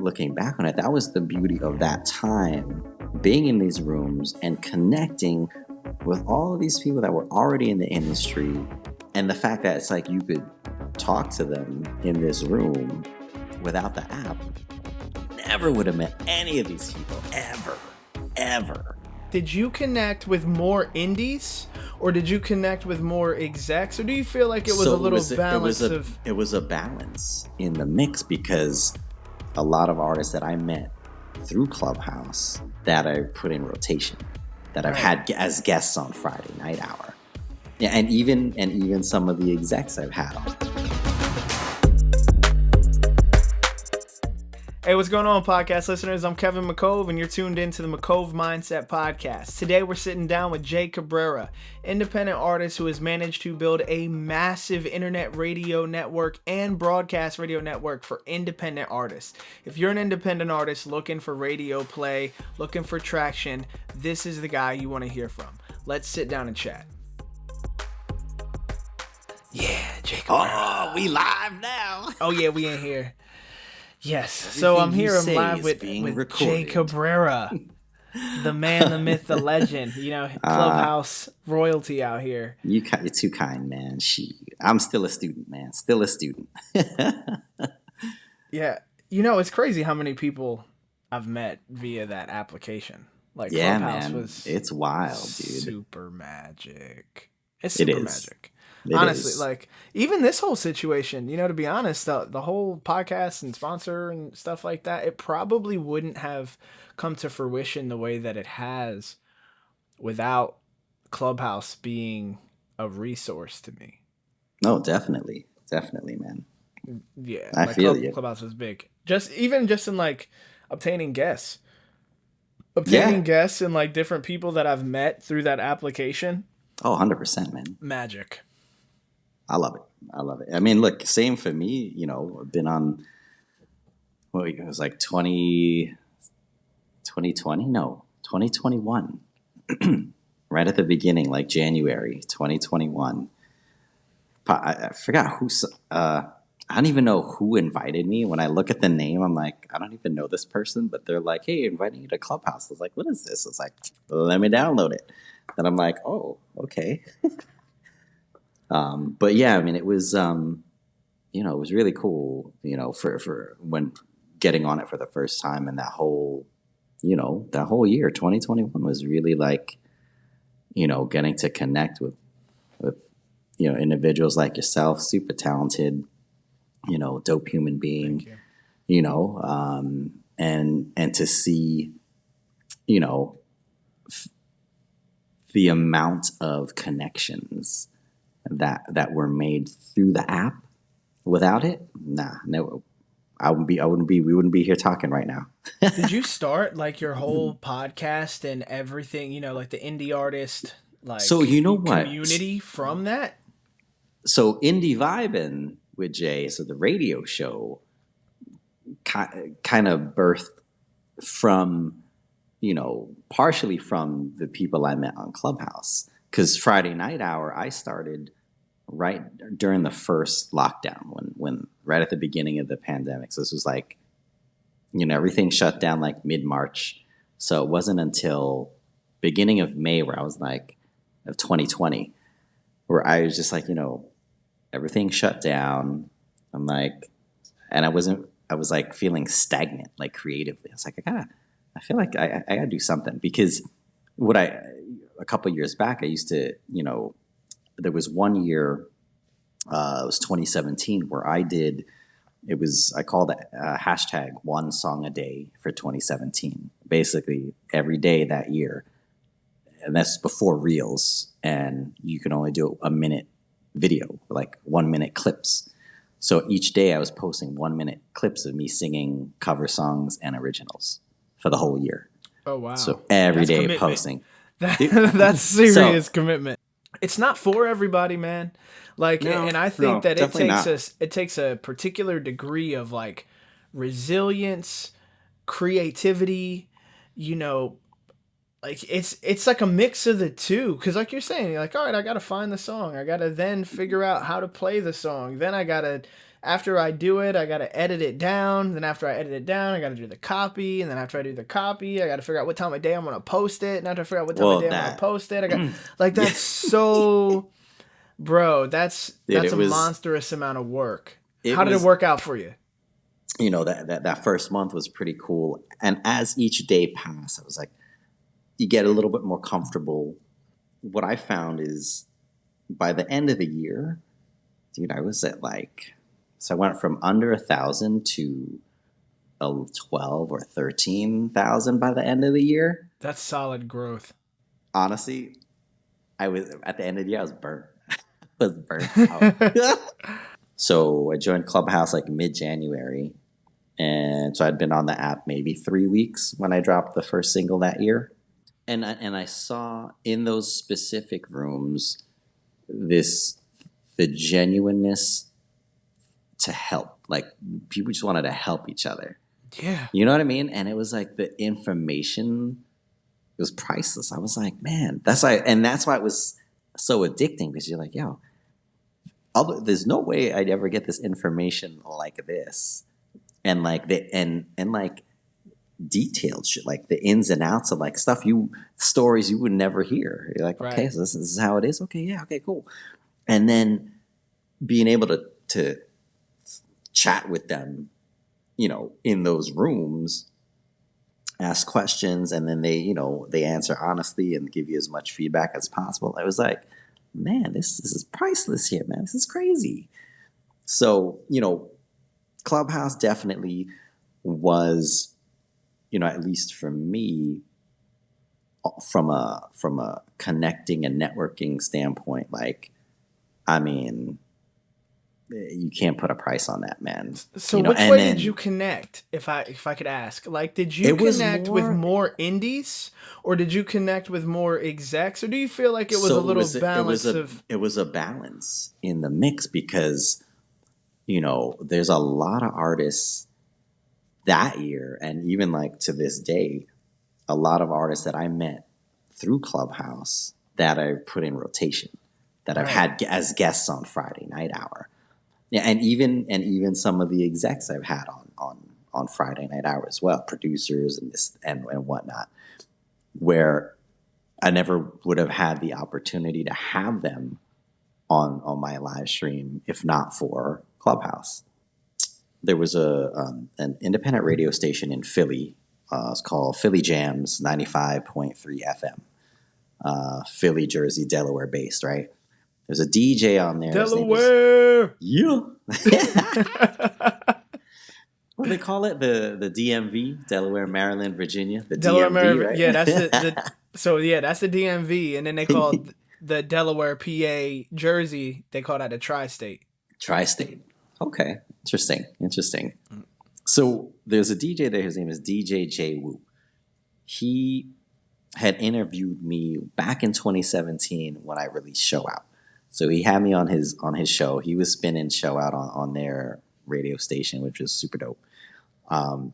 looking back on it, that was the beauty of that time, being in these rooms and connecting with all of these people that were already in the industry. And the fact that it's like you could talk to them in this room without the app. Never would have met any of these people, ever. Did you connect with more indies, or did you connect with more execs, or do you feel like it was a little balance of... It was a balance in the mix, because a lot of artists that I met through Clubhouse that I put in rotation, that I've had as guests on Friday Night Hour. Yeah, and even some of the execs I've had on. Hey, what's going on, podcast listeners? I'm Kevin McCove, and you're tuned into the McCove Mindset Podcast. Today, we're sitting down with Jae Cabrera, independent artist who has managed to build a massive internet radio network and broadcast radio network for independent artists. If you're an independent artist looking for radio play, looking for traction, this is the guy you want to hear from. Let's sit down and chat. Yeah, Jae Cabrera. Oh, we live now. Oh, yeah, we in here. Yes, so I'm here. I'm live with Jae Cabrera, the man, the myth, the legend. You know, Clubhouse royalty out here. You're too kind, man. I'm still a student, man. Still a student. Yeah, you know, it's crazy how many people I've met via that application. Like, yeah, Clubhouse man. It's wild, dude. Super magic. It's super magic. It honestly is. Like, even this whole situation, you know, to be honest, the whole podcast and sponsor and stuff like that, it probably wouldn't have come to fruition the way that it has without Clubhouse being a resource to me. No, definitely, man. Yeah, I feel you. Clubhouse was big. Just in like obtaining guests and like different people that I've met through that application. Oh, 100%, man. Magic. I love it. I mean, look, same for me. You know, I've been on, well, it was like 2020? No, 2021. Right at the beginning, like January 2021. I forgot I don't even know who invited me. When I look at the name, I'm like, I don't even know this person, but they're like, hey, inviting you to Clubhouse. I was like, what is this? It's like, let me download it. And I'm like, oh, okay. But yeah, I mean, it was, you know, it was really cool, you know, for when getting on it for the first time, and that whole year, 2021 was really like, you know, getting to connect with, you know, individuals like yourself, super talented, you know, dope human being, you know, and to see, you know, the amount of connections that were made through the app. Without it, no, we wouldn't be here talking right now. Did you start like your whole podcast and everything, you know, like the indie artist, like, so you know what, community from that? So Indie Vibin' with Jay, so the radio show kind of birthed from, you know, partially from the people I met on Clubhouse. Because Friday Night Hour, I started right during the first lockdown, when right at the beginning of the pandemic. So this was like, you know, everything shut down like mid-March. So it wasn't until beginning of May where I was like, of 2020, where I was just like, you know, everything shut down. I'm like, and I was like feeling stagnant, like creatively. I was like, I feel like I gotta do something, because a couple of years back, I used to, you know, there was one year, it was 2017, where I called it hashtag one song a day for 2017, basically every day that year. And that's before Reels, and you can only do a minute video, like 1 minute clips. So each day I was posting 1 minute clips of me singing cover songs and originals for the whole year. Oh, wow. So every day commitment. Posting. That's serious commitment. It's not for everybody, man. Like, no, and I think that it takes a particular degree of like resilience, creativity, you know, like it's like a mix of the two. Cause like you're saying, you're like, all right, I got to find the song. I got to then figure out how to play the song. Then I got to after I do it, I got to edit it down. Then after I edit it down, I got to do the copy. And then after I do the copy, I got to figure out what time of day I'm going to post it. And after I figure out what time of day I'm going to post it, I got like, that's so, bro, that's a monstrous amount of work. How did it work out for you? You know, that first month was pretty cool. And as each day passed, I was like, you get a little bit more comfortable. What I found is by the end of the year, dude, I was at so I went from under 1,000 to 12 or 13,000 by the end of the year. That's solid growth. Honestly, I was at the end of the year, I was burnt. I was burnt out. So I joined Clubhouse like mid-January. And so I'd been on the app maybe 3 weeks when I dropped the first single that year. And I saw in those specific rooms the genuineness to help. Like people just wanted to help each other. Yeah. You know what I mean? And it was like the information was priceless. I was like, man, that's why it was so addicting, because you're like, yo, there's no way I'd ever get this information like this. And like like detailed shit, like the ins and outs of like stories you would never hear. You're like, okay, so this is how it is. Okay, yeah, okay, cool. And then being able to chat with them, you know, in those rooms, ask questions, and then they answer honestly and give you as much feedback as possible. I was like, man, this is priceless here, man. This is crazy. So, you know, Clubhouse definitely was, you know, at least for me, from a connecting and networking standpoint, like, I mean, you can't put a price on that, man. So which way did you connect, if I could ask? Like, did you connect with more indies, or did you connect with more execs, or do you feel like it was a little balance of... It was a balance in the mix, because, you know, there's a lot of artists that year, and even like to this day, a lot of artists that I met through Clubhouse that I put in rotation, that I've had as guests on Friday Night Hour. Yeah, and even some of the execs I've had on Friday Night Hour as well, producers and whatnot, where I never would have had the opportunity to have them on my live stream if not for Clubhouse. There was an independent radio station in Philly. It's called Philly Jams 95.3 FM. Philly, Jersey, Delaware based, right? There's a DJ on there. Delaware! Yeah. What do they call it? The DMV? Delaware, Maryland, Virginia? The Delaware, DMV, Maryland, right? Yeah, that's the DMV. And then they call the Delaware, PA, Jersey, they call that a tri-state. Tri-state. Okay. Interesting. So there's a DJ there. His name is DJ Jae Woo. He had interviewed me back in 2017 when I released Show Out. So he had me on his show. He was spinning Show Out on their radio station, which was super dope. And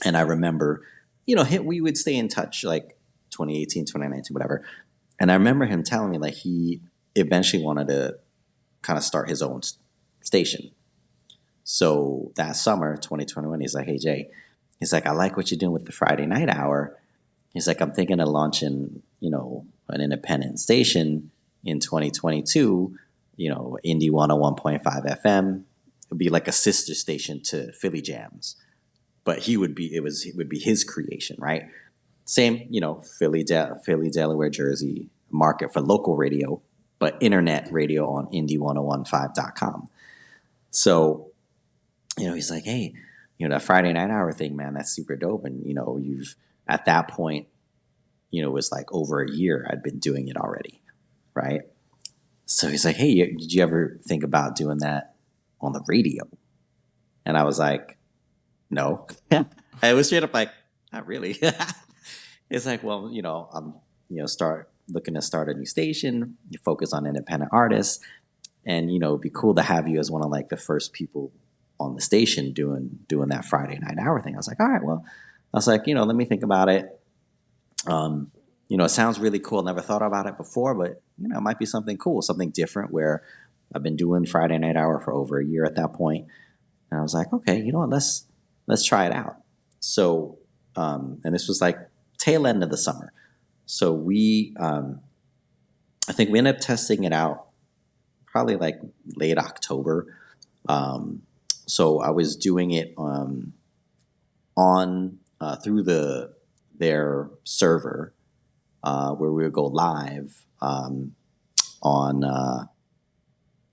I remember, you know, we would stay in touch like 2018, 2019, whatever. And I remember him telling me like he eventually wanted to kind of start his own station. So that summer, 2021, he's like, hey, Jay, he's like, I like what you're doing with the Friday Night Hour. He's like, I'm thinking of launching, you know, an independent station in 2022, you know, Indie 101.5 FM. It would be like a sister station to Philly Jams. But it would be his creation, right? Same, you know, Philly, Delaware, Jersey market for local radio, but internet radio on indie1015.com. So, you know, he's like, hey, you know, that Friday Night Hour thing, man, that's super dope. And, you know, at that point, you know, it was like over a year I'd been doing it already, right? So he's like, hey, did you ever think about doing that on the radio? And I was like, no. I was straight up like, not really. It's like, well, you know, I'm, you know, looking to start a new station. You focus on independent artists. And, you know, it'd be cool to have you as one of like the first people on the station doing that Friday Night Hour thing. I was like, all right, well, I was like, you know, let me think about it. You know, it sounds really cool. Never thought about it before, but, you know, it might be something cool, something different where I've been doing Friday Night Hour for over a year at that point. And I was like, okay, you know what? Let's try it out. So, and this was like tail end of the summer. So I think we ended up testing it out probably like late October. So I was doing it on through their server where we would go live on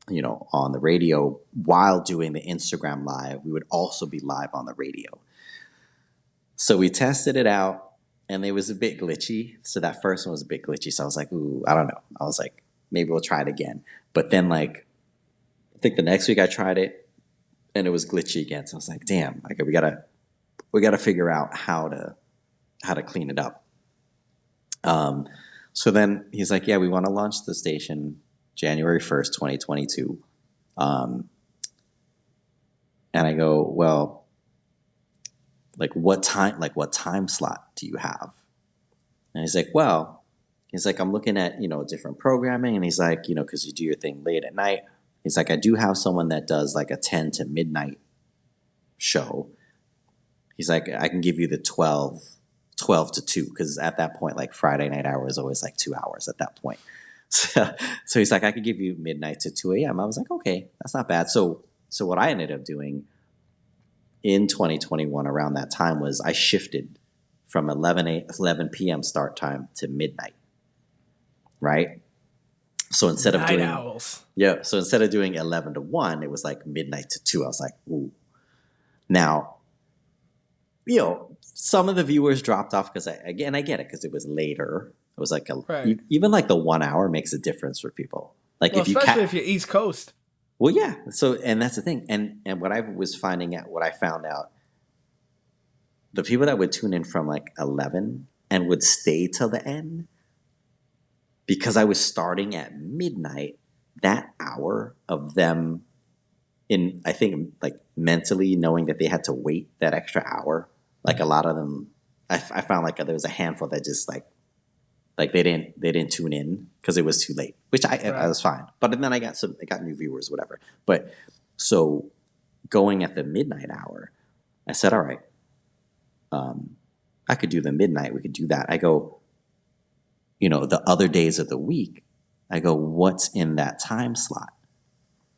on the radio while doing the Instagram live. We would also be live on the radio. So we tested it out, and it was a bit glitchy. So that first one was a bit glitchy. So I was like, ooh, I don't know. I was like, maybe we'll try it again. But then like, I think the next week I tried it, and it was glitchy again. So I was like, damn, okay, we gotta figure out how to clean it up. So then he's like, yeah, we want to launch the station January 1st, 2022. And I go, well, like what time slot do you have? And he's like, well, I'm looking at, different programming. And he's like, cause you do your thing late at night. He's like, I do have someone that does like a 10 to midnight show. He's like, I can give you the 12 to 2. Cause at that point, like Friday Night Hour is always like 2 hours at that point. So he's like, I could give you midnight to 2 a.m. I was like, okay, that's not bad. So what I ended up doing in 2021 around that time was I shifted from 11 p.m. start time to midnight, right? So instead of doing owls. Yeah, so instead of doing 11 to 1, it was like midnight to 2. I was like, ooh. Now, some of the viewers dropped off because I get it because it was later. It was like even like the 1 hour makes a difference for people. Like especially if you're East Coast. Well, yeah. So, and that's the thing. And what I found out, the people that would tune in from like 11 and would stay till the end, because I was starting at midnight, that hour of them I think like mentally knowing that they had to wait that extra hour, like a lot of them, I found like there was a handful that just like they didn't tune in because it was too late, which I was fine. But then I got new viewers, whatever. But so going at the midnight hour, I said, all right, I could do the midnight. We could do that. I go, the other days of the week, I go, what's in that time slot?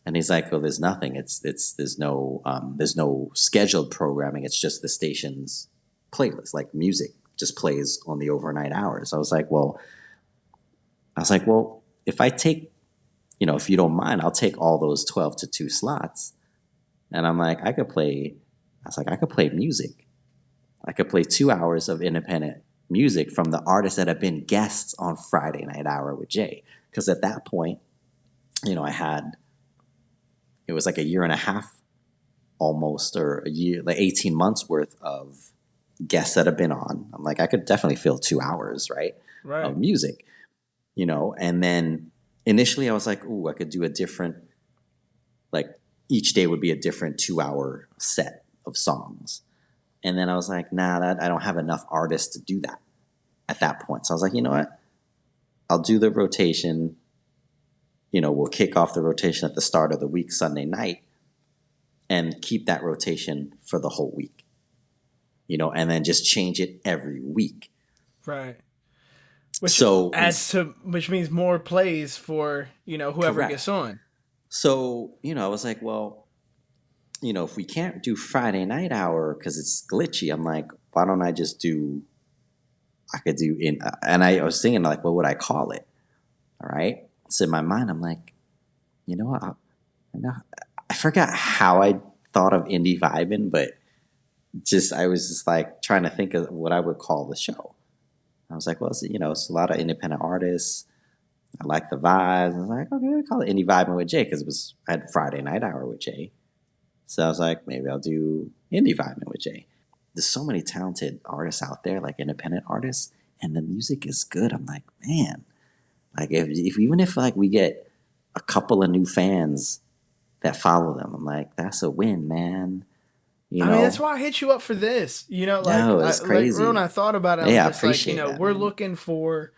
And he's like, well, there's nothing. There's no scheduled programming. It's just the station's playlist, like music just plays on the overnight hours. I was like, well, if I take, if you don't mind, I'll take all those 12 to 2 slots. And I'm like, I could play music. I could play 2 hours of independent music from the artists that have been guests on Friday Night Hour with Jay. Because at that point, it was like a year and a half almost, or a year, like 18 months worth of guests that have been on. I'm like, I could definitely fill 2 hours, right. Of music, and then initially I was like, ooh, I could do a different, like each day would be a different 2 hour set of songs. And then I was like, nah, I don't have enough artists to do that at that point. So I was like, you know what, I'll do the rotation. We'll kick off the rotation at the start of the week, Sunday night, and keep that rotation for the whole week. And then just change it every week. Right. Which means more plays for, whoever correct. Gets on. So, I was like, well, if we can't do Friday Night Hour because it's glitchy, I'm like, why don't I just and I was thinking like, what would I call it? All right. So in my mind, I'm like, what? I forgot how I thought of indie vibing, but I was just like trying to think of what I would call the show. I was like, well, it's a lot of independent artists. I like the vibes. I was like, okay, I'll call it indie vibing with Jay because I had Friday Night Hour with Jay. So I was like, maybe I'll do indie vibing with Jay. There's so many talented artists out there, like independent artists, and the music is good. I'm like, man, like even if like we get a couple of new fans that follow them, I'm like, that's a win, man. I mean, that's why I hit you up for this. No, it's crazy. Like when I thought about it, yeah, I was just like, that, we're man. looking for,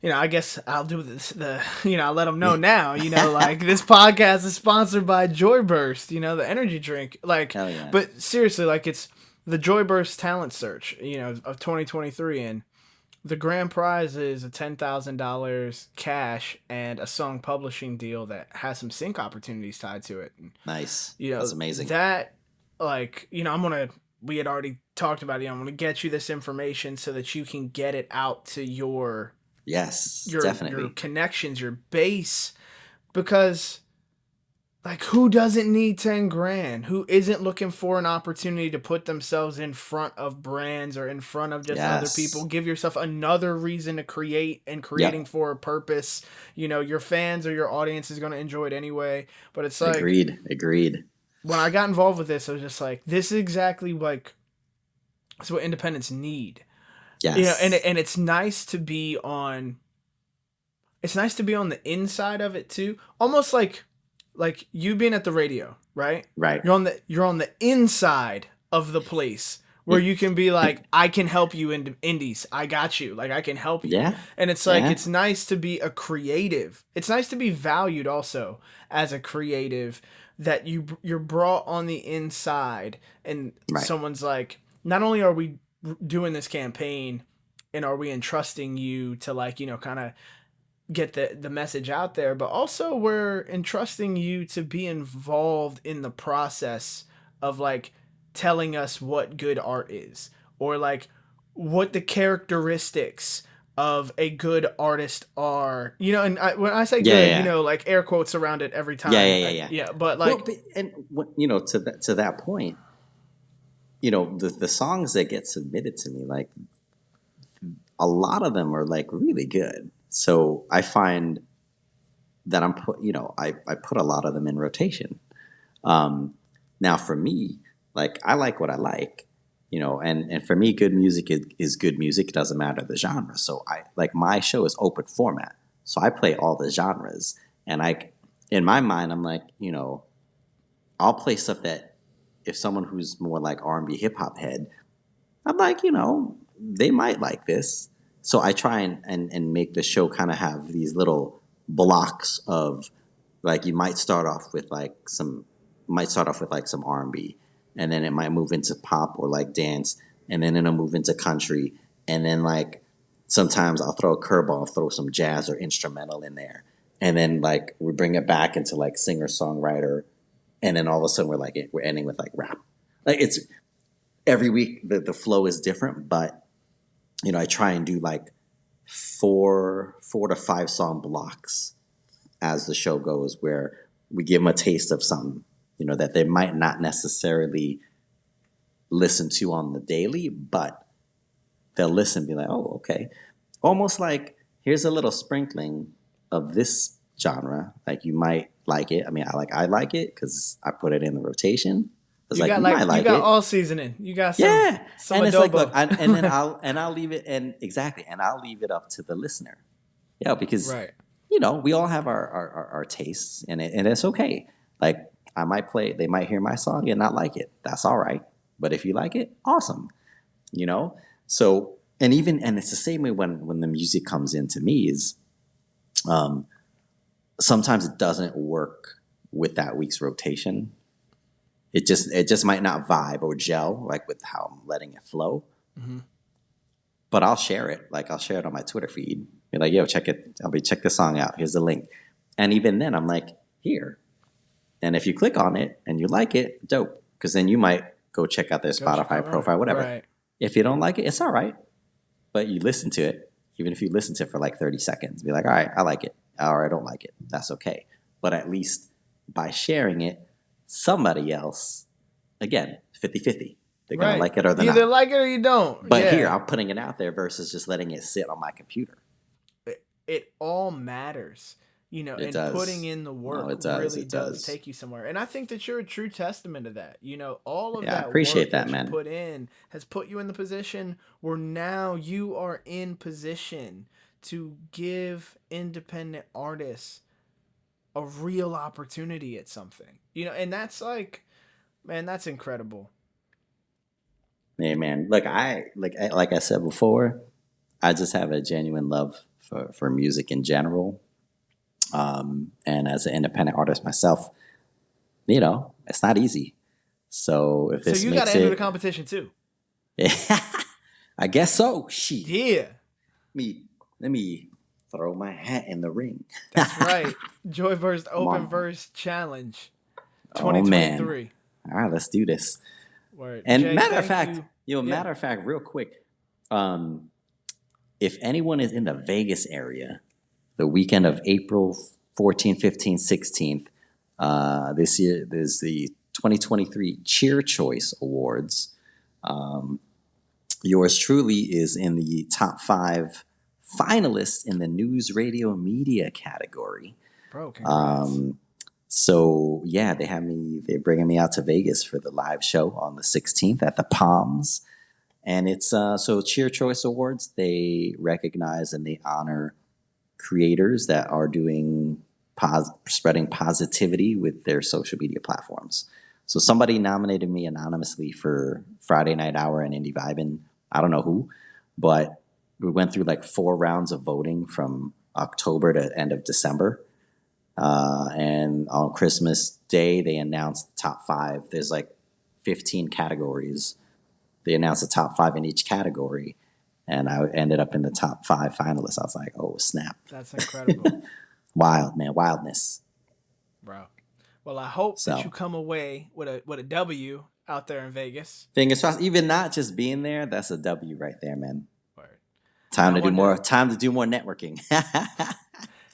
I guess I'll do this. I'll let them know now. Like this podcast is sponsored by Joyburst. The energy drink. Like, Hell yeah. but seriously, like it's the Joyburst Talent Search. Of 2023, and the grand prize is a $10,000 cash and a song publishing deal that has some sync opportunities tied to it. And, Nice. That's amazing. That, like, we had already talked about it. I'm gonna get you this information so that you can get it out to your definitely. your connections, your base, because like who doesn't need 10 grand? Who isn't looking for an opportunity to put themselves in front of brands or in front of just other people? Give yourself another reason to create, and creating for a purpose. Your fans or your audience is going to enjoy it anyway, but it's like agreed. When I got involved with this, I was just like, this is exactly like it's what independents need. Yes. And it's nice to be on the inside of it too. Almost like you being at the radio, right? Right. You're on the inside of the place where you can be like, I can help you in indies. I got you. Like I can help you. Yeah. And it's like, it's nice to be a creative. It's nice to be valued also as a creative, that you're brought on the inside, and someone's like, not only are we doing this campaign and are we entrusting you to like, kind of get the message out there, but also we're entrusting you to be involved in the process of like telling us what good art is, or like what the characteristics of a good artist are, and when I say good, like air quotes around it every time. Yeah. But like, to that point, the songs that get submitted to me, like a lot of them are like really good. So I find that I put a lot of them in rotation. Now for me, like I like what I like, and for me, good music is good music. It doesn't matter the genre. So my show is open format. So I play all the genres, and in my mind, I'm like, I'll play stuff that if someone who's more like R&B hip hop head, I'm like, they might like this. So I try and make the show kind of have these little blocks of like, you might start off with some R&B, and then it might move into pop or like dance, and then it'll move into country, and then like sometimes I'll throw a curveball, throw some jazz or instrumental in there, and then like we bring it back into like singer songwriter, and then all of a sudden we're ending with like rap. Like it's every week the flow is different, but I try and do like 4 to 5 song blocks as the show goes, where we give them a taste of something, that they might not necessarily listen to on the daily, but they'll listen and be like, oh, okay. Almost like, here's a little sprinkling of this genre. Like you might like it. I mean, I like it because I put it in the rotation. You got all seasoning. You got some and adobo. It's like, look, and then I'll leave it, and I'll leave it up to the listener. Because we all have our tastes, and it's okay. Like they might hear my song and not like it. That's all right. But if you like it, awesome. So and it's the same way when the music comes into me is, sometimes it doesn't work with that week's rotation. It just might not vibe or gel like with how I'm letting it flow. Mm-hmm. But I'll share it. Like I'll share it on my Twitter feed. Be like, yo, check it. Check this song out. Here's the link. And even then I'm like, here. And if you click on it and you like it, dope. Because then you might go check out their Spotify profile, whatever. Right. If you don't like it, it's all right. But you listen to it. Even if you listen to it for like 30 seconds, be like, all right, I like it. Or I don't like it. That's okay. But at least by sharing it, somebody else, again, 50-50. They're going to like it or they're not. Either like it or you don't. But here, I'm putting it out there versus just letting it sit on my computer. It all matters. And putting in the work really does take you somewhere. And I think that you're a true testament to that. All of that appreciate work that man. You put in has put you in the position where now you are in position to give independent artists a real opportunity at something. And that's like, man, that's incredible. Yeah, man. Look, like I said before, I just have a genuine love for music in general. And as an independent artist myself, it's not easy. So if this you makes got to enter the competition too. I guess so. Shit. Yeah. Let me throw my hat in the ring. That's right. Joyburst Open Verse Challenge Oh, 2023. man. All right, let's do this. Word. And Jay, matter of fact, real quick, if anyone is in the Vegas area, the weekend of April 14th, 15th, 16th, this year, there's the 2023 Cheer Choice Awards. Yours truly is in the top 5 finalists in the news, radio, media category. Bro, congrats. So yeah, they're bringing me out to Vegas for the live show on the 16th at the Palms. And it's, so Cheer Choice Awards, they recognize and they honor creators that are doing spreading positivity with their social media platforms. So somebody nominated me anonymously for Friday Night Hour and Indie Vibin'. I don't know who, but we went through like 4 rounds of voting from October to end of December. And on Christmas Day, they announced the top 5. There's like 15 categories. They announced the top 5 in each category. And I ended up in the top 5 finalists. I was like, oh, snap. That's incredible. Wild, man. Wildness. Bro. Well, I hope that you come away with a W out there in Vegas. Fingers crossed. Even not just being there, that's a W right there, man. Word. Time to do more networking.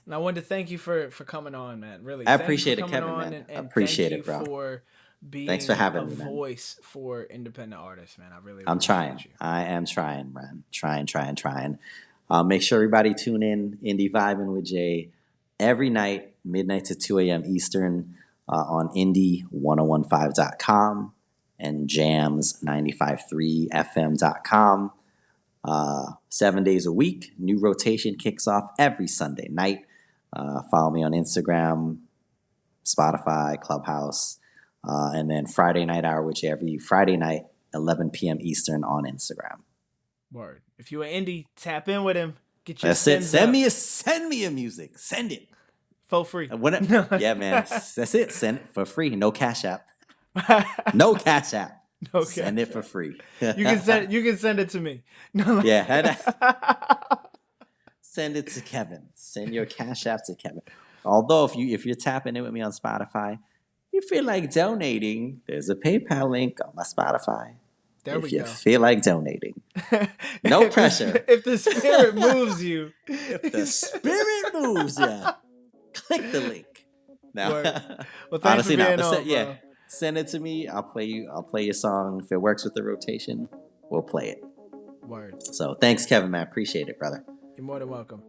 And I wanted to thank you for coming on, man. Really. I appreciate it, Kevin, man. And I appreciate thank it, bro. You for being Thanks for having me, man. Voice for independent artists, man. I really I'm trying. You. I am trying, man. Trying. Make sure everybody tune in Indie Vibin' with Jay every night, midnight to 2 a.m. Eastern on indie1015.com and jams953fm.com. 7 days a week. New rotation kicks off every Sunday night. Follow me on Instagram, Spotify, Clubhouse, and then Friday Night Hour, which every Friday night, 11 p.m. Eastern on Instagram. Word. If you're an indie, tap in with him. Get your That's it. Send me a music. Send it. For free. Yeah, man. That's it. Send it for free. No Cash App. No Cash App. No send it for free. You can send it to me. No. Yeah. Send it to Kevin. Send your Cash App to Kevin. Although if you're tapping in with me on Spotify, you feel like donating, there's a PayPal link on my Spotify. If you feel like donating. No pressure. If the spirit moves you. If the spirit moves you. Click the link. Now, well, thanks for being on, yeah. Send it to me. I'll play your song. If it works with the rotation, we'll play it. Word. So thanks, Kevin, man. I appreciate it, brother. You're more than welcome.